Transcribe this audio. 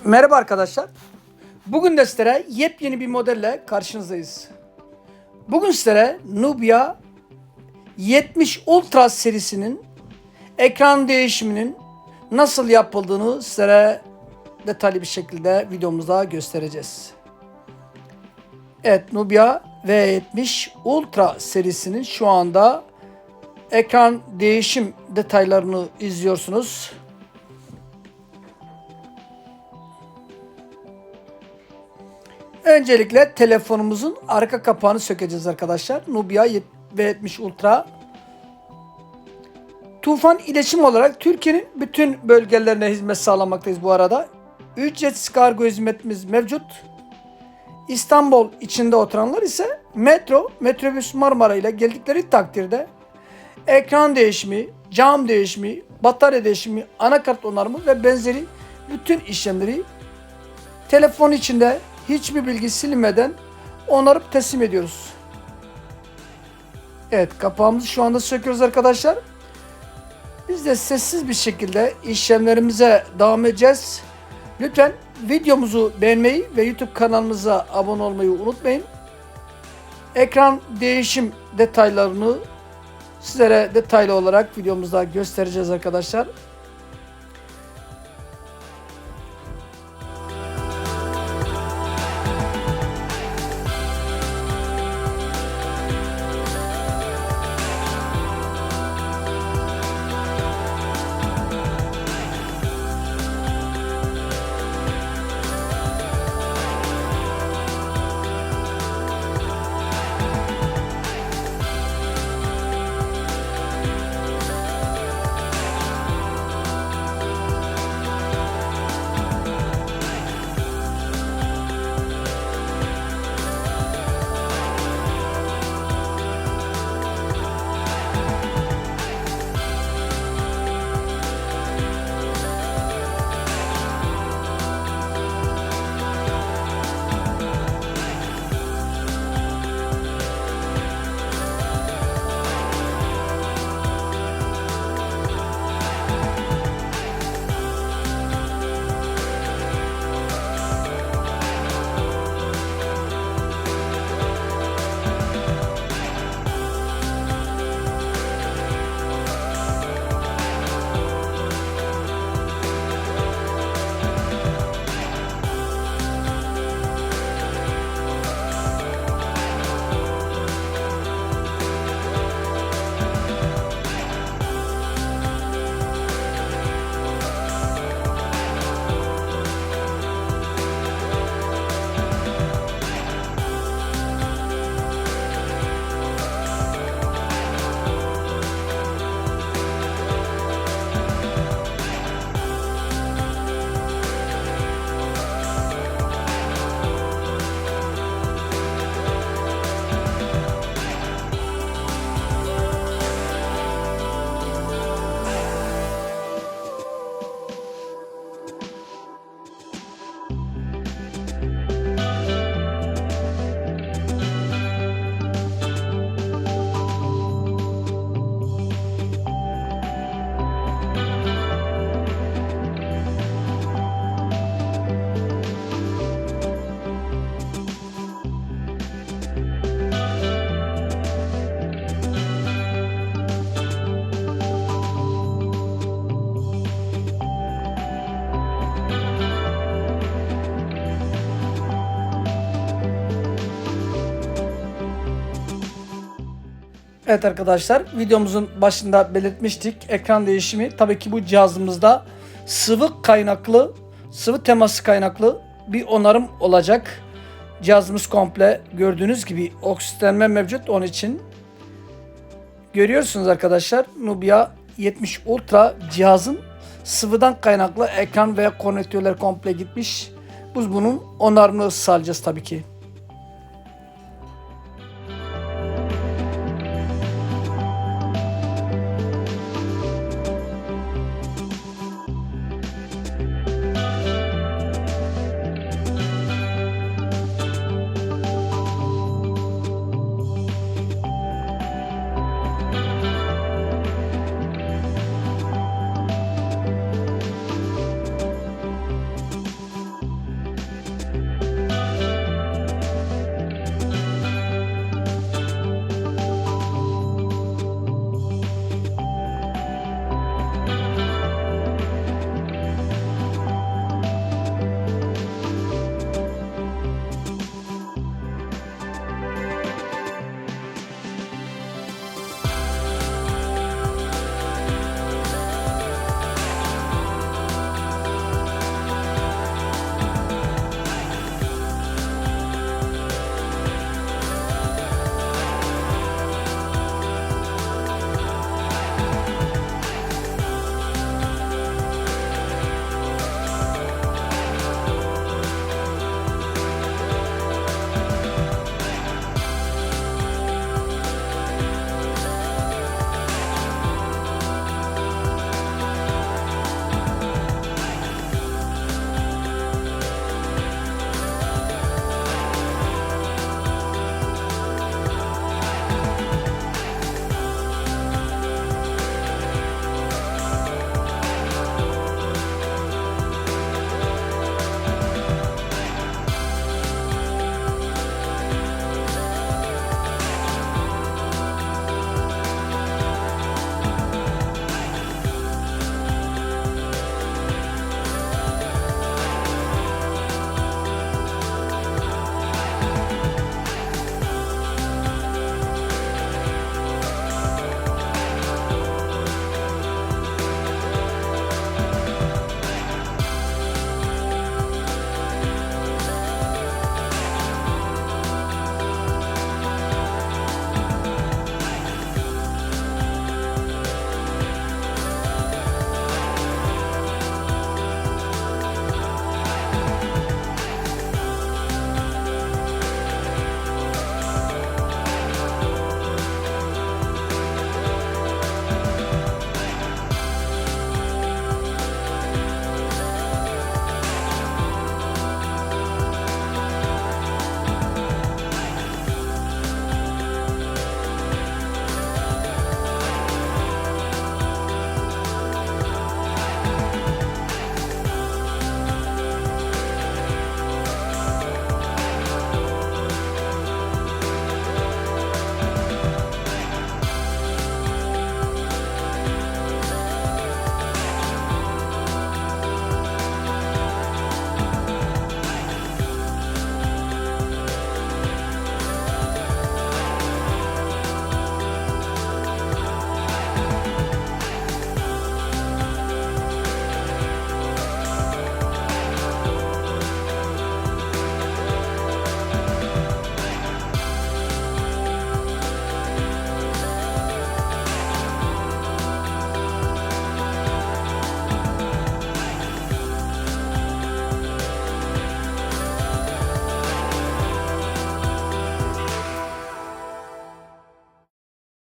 Merhaba arkadaşlar. Bugün de sizlere yepyeni bir modelle karşınızdayız. Bugün sizlere Nubia 70 Ultra serisinin ekran değişiminin nasıl yapıldığını sizlere detaylı bir şekilde videomuzda göstereceğiz. Evet, Nubia V70 Ultra serisinin şu anda ekran değişim detaylarını izliyorsunuz. Öncelikle telefonumuzun arka kapağını sökeceğiz arkadaşlar. Nubia V70 Ultra. Tufan İletişim olarak Türkiye'nin bütün bölgelerine hizmet sağlamaktayız bu arada. Ücretsiz kargo hizmetimiz mevcut. İstanbul içinde oturanlar ise metrobüs Marmara ile geldikleri takdirde ekran değişimi, cam değişimi, batarya değişimi, anakart onarımı ve benzeri bütün işlemleri telefon içinde hiçbir bilgi silinmeden onarıp teslim ediyoruz. Evet, kapağımızı şu anda söküyoruz arkadaşlar. Biz de sessiz bir şekilde işlemlerimize devam edeceğiz. Lütfen videomuzu beğenmeyi ve YouTube kanalımıza abone olmayı unutmayın. Ekran değişim detaylarını sizlere detaylı olarak videomuzda göstereceğiz arkadaşlar. Evet arkadaşlar, videomuzun başında belirtmiştik. Ekran değişimi tabii ki bu cihazımızda sıvı teması kaynaklı bir onarım olacak. Cihazımız komple gördüğünüz gibi oksitlenme mevcut, onun için. Görüyorsunuz arkadaşlar, Nubia 70 Ultra cihazın sıvıdan kaynaklı ekran veya konnektörler komple gitmiş. Biz bunun onarımını sağlayacağız tabii ki.